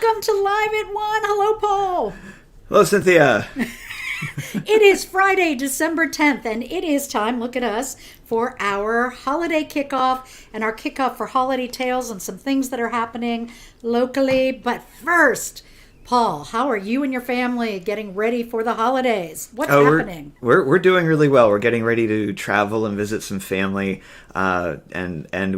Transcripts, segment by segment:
Welcome to Live at One. Hello, Paul. Hello, Cynthia. It is Friday, December 10th, and it is time, look at us, for our holiday kickoff and our kickoff for Holiday Tales and some things that are happening locally. But first, Paul, how are you and your family getting ready for the holidays? What's happening? We're doing really well. We're getting ready to travel and visit some family, and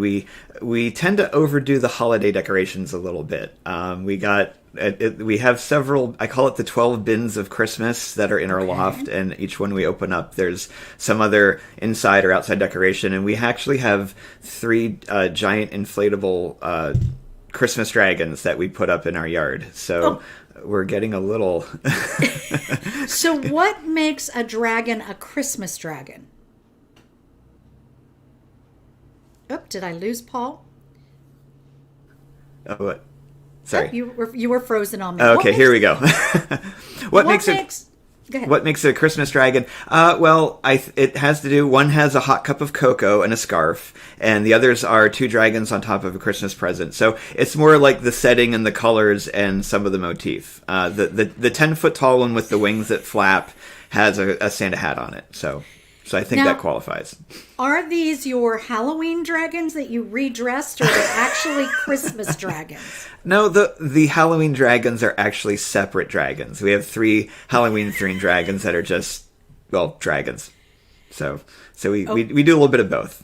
we tend to overdo the holiday decorations a little bit. We have several. I call it the 12 bins of Christmas that are in our loft, and each one we open up, there's some other inside or outside decoration, and we actually have 3 giant inflatable Christmas dragons that we put up in our yard. So we're getting a little. So what makes a dragon a Christmas dragon? Oh, did I lose Paul? Oh, what? Sorry. Oh, you were frozen on me. Okay, here we go. What makes a Christmas dragon? It has to do. One has a hot cup of cocoa and a scarf, and the others are 2 dragons on top of a Christmas present. So it's more like the setting and the colors and some of the motif. The 10-foot tall one with the wings that flap has a Santa hat on it. So I think that qualifies. Are these your Halloween dragons that you redressed, or are they actually Christmas dragons? No, the Halloween dragons are actually separate dragons. We have 3 Halloween-themed dragons that are just, dragons. So we do a little bit of both.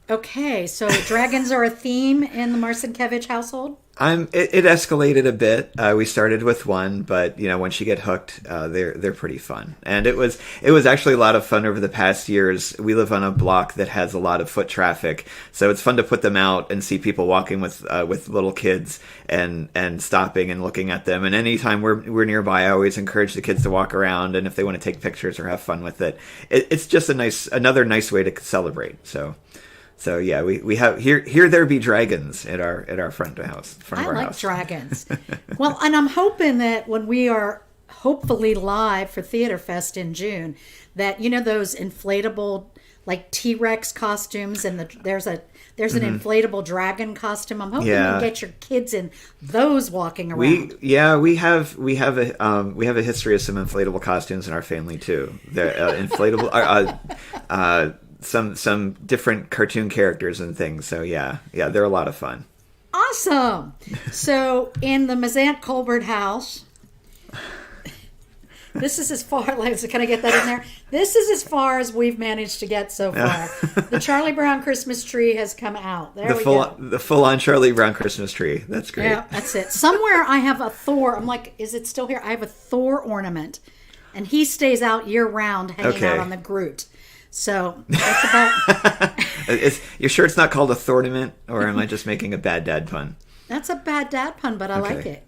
Okay, so dragons are a theme in the Marcinkiewicz household? It escalated a bit. We started with 1, but once you get hooked, they're pretty fun. And it was actually a lot of fun over the past years. We live on a block that has a lot of foot traffic, so it's fun to put them out and see people walking with little kids and stopping and looking at them. And anytime we're nearby, I always encourage the kids to walk around, and if they want to take pictures or have fun with it, it's just another nice way to celebrate. So yeah, we have here there be dragons at our front of our house. I like dragons. Well, and I'm hoping that when we are hopefully live for Theater Fest in June, that those inflatable like T-Rex costumes, and there's an inflatable dragon costume. I'm hoping you get your kids in those walking around. We have a history of some inflatable costumes in our family too. They're inflatable. Some different cartoon characters and things. So yeah, they're a lot of fun. Awesome. So in the Mazant Colbert house, this is as far. Can I get that in there? This is as far as we've managed to get so far. The Charlie Brown Christmas tree has come out. There we go. The full-on Charlie Brown Christmas tree. That's great. Yeah, that's it. Somewhere I have a Thor. I'm like, is it still here? I have a Thor ornament, and he stays out year round, hanging out on the Groot. So that's about. You're sure it's not called a Thornament, or am I just making a bad dad pun? That's a bad dad pun, but I like it.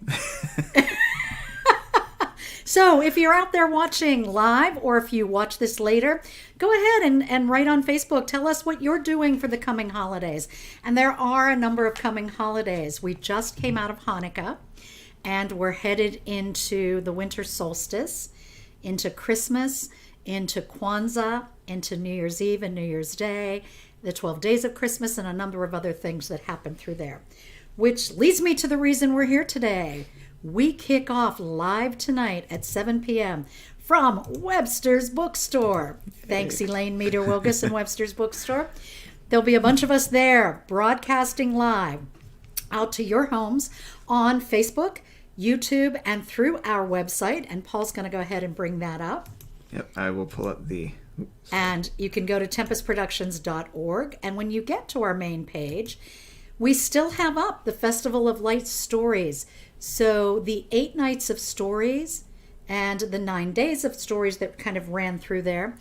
So if you're out there watching live, or if you watch this later, go ahead and write on Facebook. Tell us what you're doing for the coming holidays. And there are a number of coming holidays. We just came out of Hanukkah, and we're headed into the winter solstice, into Christmas, into Kwanzaa, into New Year's Eve and New Year's Day, the 12 days of Christmas, and a number of other things that happen through there. Which leads me to the reason we're here today. We kick off live tonight at 7 p.m. from Webster's Bookstore. Thanks, Elaine Meter-Wilgus and Webster's Bookstore. There'll be a bunch of us there broadcasting live out to your homes on Facebook, YouTube, and through our website. And Paul's going to go ahead and bring that up. Yep, I will pull up the... And you can go to tempestproductions.org. And when you get to our main page, we still have up the Festival of Lights stories. So the 8 nights of stories and the 9 days of stories that kind of ran through there,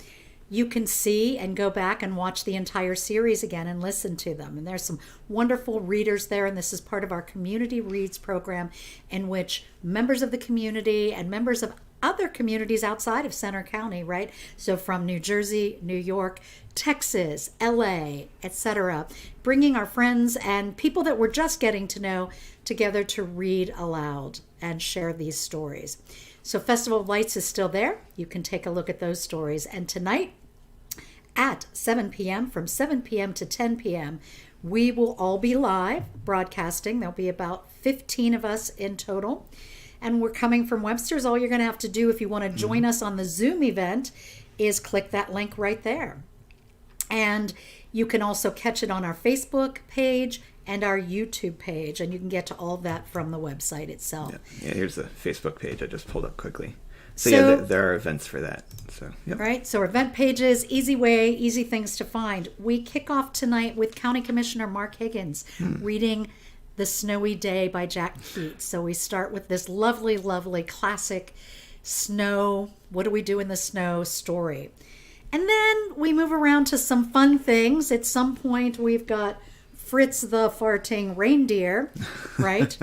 you can see and go back and watch the entire series again and listen to them. And there's some wonderful readers there. And this is part of our Community Reads program, in which members of the community and members of other communities outside of Center County, right? So from New Jersey, New York, Texas, LA, etc., bringing our friends and people that we're just getting to know together to read aloud and share these stories. So Festival of Lights is still there. You can take a look at those stories. And tonight at 7 p.m., from 7 p.m. to 10 p.m., We will all be live broadcasting. There'll be about 15 of us in total. And we're coming from Webster's. All you're going to have to do if you want to join us on the Zoom event is click that link right there. And you can also catch it on our Facebook page and our YouTube page. And you can get to all of that from the website itself. Yeah, here's the Facebook page I just pulled up quickly. So yeah, there are events for that. So yep. Right. So event pages, easy way, easy things to find. We kick off tonight with County Commissioner Mark Higgins reading The Snowy Day by Jack Keats. So we start with this lovely, lovely classic snow, what do we do in the snow story. And then we move around to some fun things. At some point we've got Fritz the Farting Reindeer, right?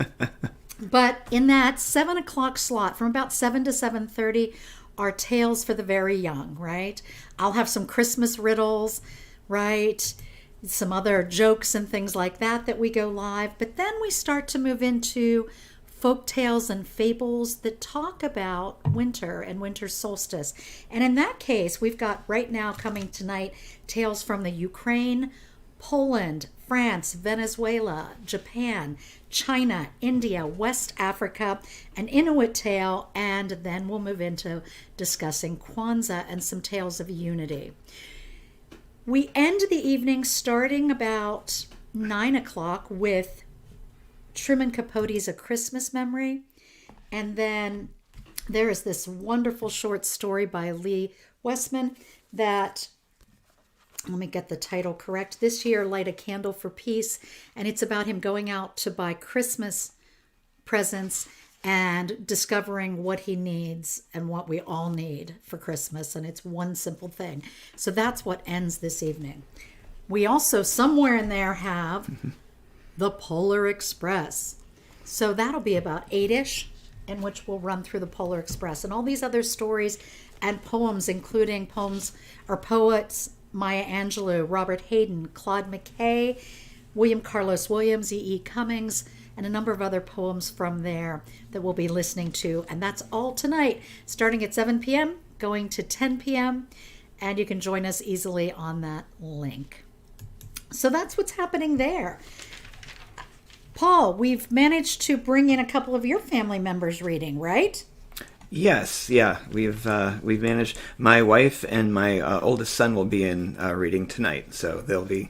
But in that 7 o'clock slot, from about 7 to 7:30, are Tales for the Very Young, right? I'll have some Christmas riddles, right? Some other jokes and things like that we go live. But then we start to move into folk tales and fables that talk about winter and winter solstice. And in that case, we've got right now coming tonight tales from the Ukraine, Poland, France, Venezuela, Japan, China, India, West Africa, an Inuit tale, and then we'll move into discussing Kwanzaa and some tales of unity. We end the evening starting about 9 o'clock with Truman Capote's A Christmas Memory, and then there is this wonderful short story by Lee Westman that, let me get the title correct, This Year Light a Candle for Peace, and it's about him going out to buy Christmas presents and discovering what he needs and what we all need for Christmas, and it's one simple thing. So that's what ends this evening. We also, somewhere in there, have The Polar Express. So that'll be about 8-ish, in which we'll run through the Polar Express and all these other stories and poems, including poems or poets Maya Angelou, Robert Hayden, Claude McKay, William Carlos Williams, E.E. Cummings, and a number of other poems from there that we'll be listening to. And that's all tonight, starting at 7 p.m., going to 10 p.m., and you can join us easily on that link. So that's what's happening there. Paul, we've managed to bring in a couple of your family members reading, right? Yes, yeah, we've managed. My wife and my oldest son will be in reading tonight, so they'll be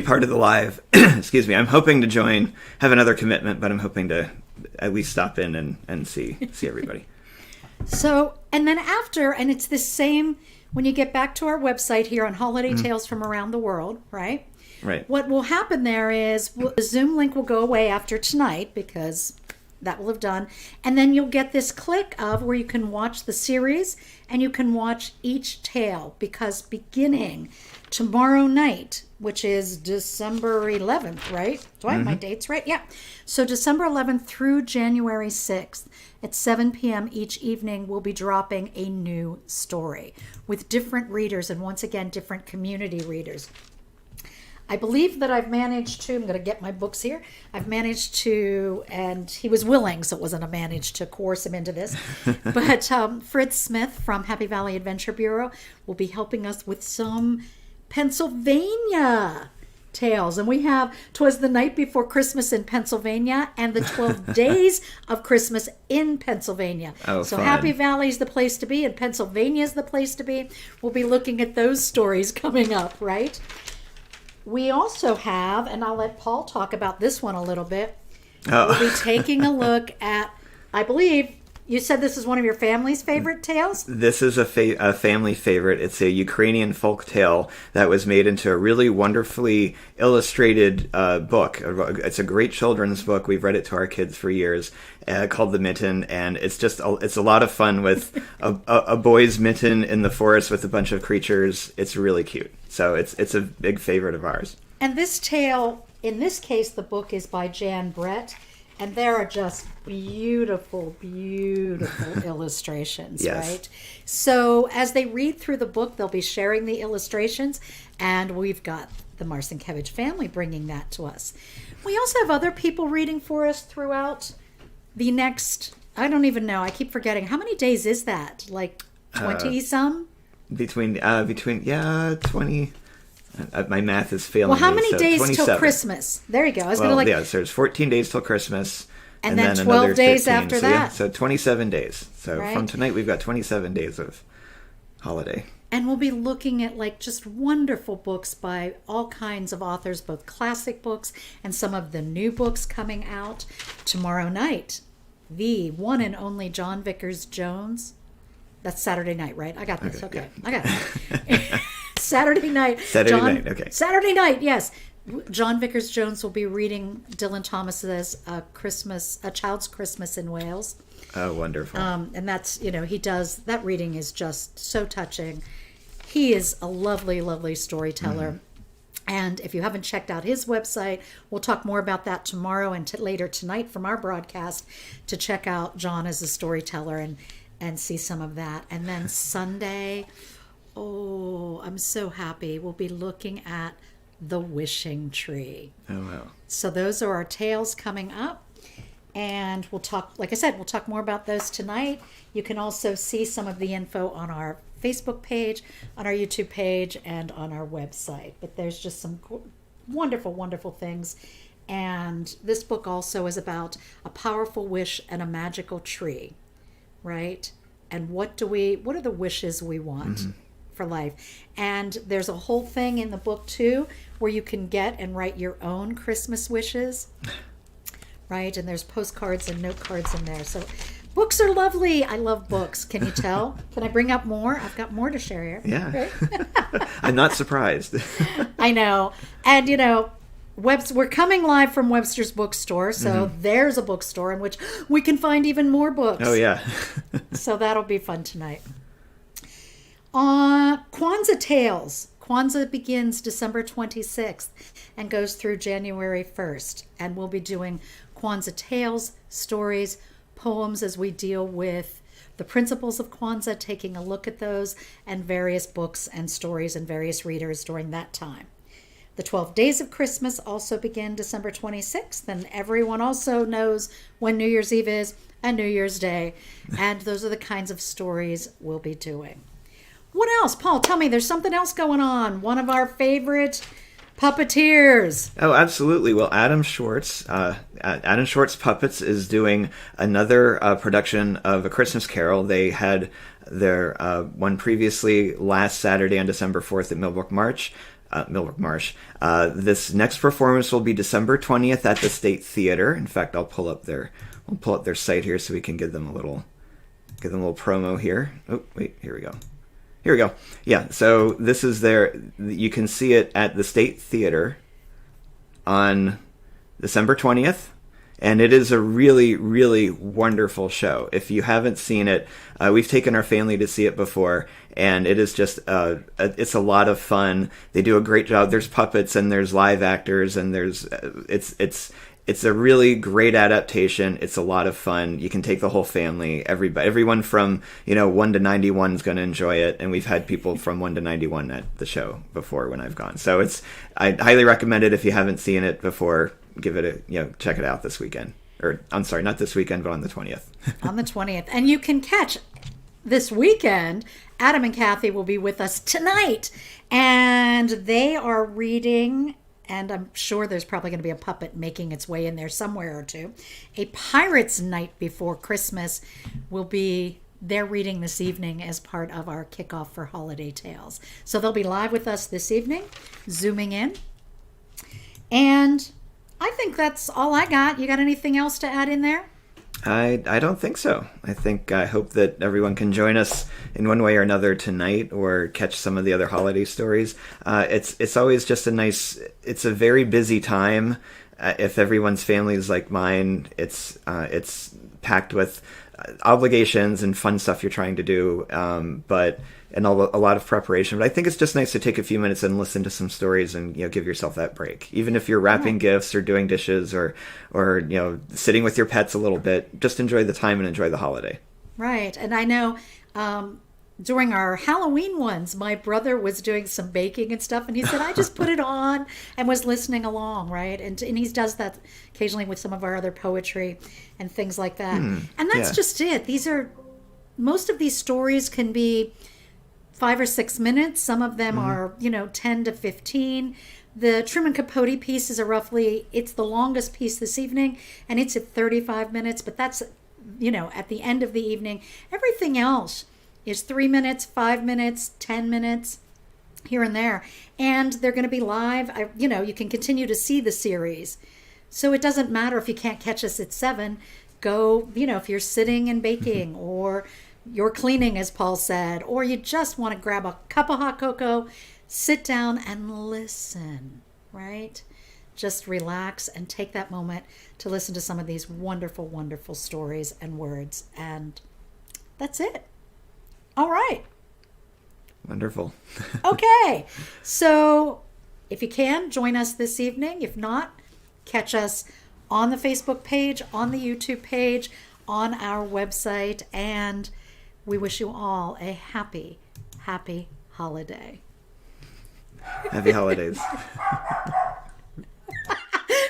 part of the live. Excuse me. I'm hoping to join. Have another commitment, but I'm hoping to at least stop in and see everybody. So, and then after, and it's the same when you get back to our website here on Holiday Tales from Around the World, right? Right. What will happen there is the Zoom link will go away after tonight because that will have done. And then you'll get this click of where you can watch the series and you can watch each tale, because beginning tomorrow night, which is December 11th, right? Do I have my dates right? Yeah. So December 11th through January 6th at 7 p.m. each evening, we'll be dropping a new story with different readers and once again, different community readers. I believe that I've managed to, I'm going to get my books here. I've managed to, and he was willing, so it wasn't a manage to coerce him into this. But Fritz Smith from Happy Valley Adventure Bureau will be helping us with some Pennsylvania tales. And we have 'Twas the Night Before Christmas in Pennsylvania and the 12 Days of Christmas in Pennsylvania. Oh, so fun. Happy Valley is the place to be and Pennsylvania is the place to be. We'll be looking at those stories coming up, right? We also have, and I'll let Paul talk about this one a little bit. Oh. We'll be taking a look at, I believe, you said this is one of your family's favorite tales? This is a family favorite. It's a Ukrainian folk tale that was made into a really wonderfully illustrated book. It's a great children's book. We've read it to our kids for years, called The Mitten, and it's a lot of fun with a boy's mitten in the forest with a bunch of creatures. It's really cute. So it's a big favorite of ours. And this tale, in this case, the book is by Jan Brett, and there are just beautiful, beautiful illustrations, Yes. right? So as they read through the book, they'll be sharing the illustrations, and we've got the Marcinkiewicz family bringing that to us. We also have other people reading for us throughout the next, I don't even know, I keep forgetting. How many days is that? Like 20 some? Between 20. My math is failing Well, how me, many so days 27. till Christmas? There you go. I was Well, going to yeah, so there's 14 days till Christmas. And then 12 another days 13. after So, yeah, that. so 27 days. So Right. from tonight, we've got 27 days of holiday. And we'll be looking at like just wonderful books by all kinds of authors, both classic books and some of the new books coming out tomorrow night. The one and only John Vickers Jones. That's Saturday night, right? I got this. Okay. yeah. I got it. Saturday night. Saturday night, okay. Saturday night, yes. John Vickers Jones will be reading Dylan Thomas's A Child's Christmas in Wales. Oh, wonderful. And that's, he does, that reading is just so touching. He is a lovely, lovely storyteller. And if you haven't checked out his website, we'll talk more about that tomorrow and later tonight from our broadcast to check out John as a storyteller and see some of that. And then Sunday, oh, I'm so happy. We'll be looking at The Wishing Tree. Oh, wow. So those are our tales coming up. And we'll talk, like I said, we'll talk more about those tonight. You can also see some of the info on our Facebook page, on our YouTube page, and on our website. But there's just some wonderful, wonderful things. And this book also is about a powerful wish and a magical tree, right? And what are the wishes we want for life? And there's a whole thing in the book too where you can get and write your own Christmas wishes. Right, and there's postcards and note cards in there. So books are lovely. I love books. Can you tell? Can I bring up more? I've got more to share here. Yeah. Right? I'm not surprised. I know. And, we're coming live from Webster's Bookstore. So there's a bookstore in which we can find even more books. Oh, yeah. So that'll be fun tonight. Kwanzaa Tales. Kwanzaa begins December 26th and goes through January 1st. And we'll be doing Kwanzaa tales, stories, poems as we deal with the principles of Kwanzaa, taking a look at those, and various books and stories and various readers during that time. The 12 Days of Christmas also begin December 26th, and everyone also knows when New Year's Eve is and New Year's Day. And those are the kinds of stories we'll be doing. What else? Paul, tell me, there's something else going on. One of our favorite puppeteers. Oh, absolutely. Well, Adam Schwartz Puppets is doing another production of A Christmas Carol. They had their one previously last Saturday on December 4th at Millbrook Marsh. This next performance will be December 20th at the State Theater. In fact, I'll pull up their site here so we can give them a little promo here. Oh, wait, here we go. Here we go. Yeah, so this is you can see it at the State Theater on December 20th, and it is a really, really wonderful show. If you haven't seen it, we've taken our family to see it before, and it is just, it's a lot of fun. They do a great job. There's puppets, and there's live actors, and it's a really great adaptation. It's a lot of fun. You can take the whole family. Everyone from 1 to 91 is going to enjoy it, and we've had people from 1 to 91 at the show before when I've gone. So I highly recommend it if you haven't seen it before. Give it check it out this weekend. Or I'm sorry, not this weekend, but on the 20th. On the 20th, and you can catch this weekend. Adam and Kathy will be with us tonight, and they are reading. And I'm sure there's probably going to be a puppet making its way in there somewhere or two. A Pirate's Night Before Christmas will be their reading this evening as part of our kickoff for Holiday Tales. So they'll be live with us this evening, zooming in. And I think that's all I got. You got anything else to add in there? I don't think so. I hope that everyone can join us in one way or another tonight, or catch some of the other holiday stories. It's always just it's a very busy time. If everyone's family is like mine, it's packed with obligations and fun stuff you're trying to do, and a lot of preparation. But I think it's just nice to take a few minutes and listen to some stories and give yourself that break. Even if you're wrapping gifts or doing dishes or sitting with your pets a little bit, just enjoy the time and enjoy the holiday. Right. And I know during our Halloween ones, my brother was doing some baking and stuff, and he said, I just put it on and was listening along, right? And he does that occasionally with some of our other poetry and things like that. And that's just it. Most of these stories can be 5 or 6 minutes. Some of them are, 10 to 15. The Truman Capote pieces are it's the longest piece this evening, and it's at 35 minutes, but that's, at the end of the evening. Everything else is 3 minutes, 5 minutes, 10 minutes, here and there. And they're going to be live. You can continue to see the series. So it doesn't matter if you can't catch us at 7. Go, if you're sitting and baking or you're cleaning, as Paul said, or you just want to grab a cup of hot cocoa, sit down and listen, right? Just relax and take that moment to listen to some of these wonderful, wonderful stories and words. And that's it. All right. Wonderful. Okay. So if you can, join us this evening. If not, catch us on the Facebook page, on the YouTube page, on our website. And we wish you all a happy, happy holiday. Happy holidays.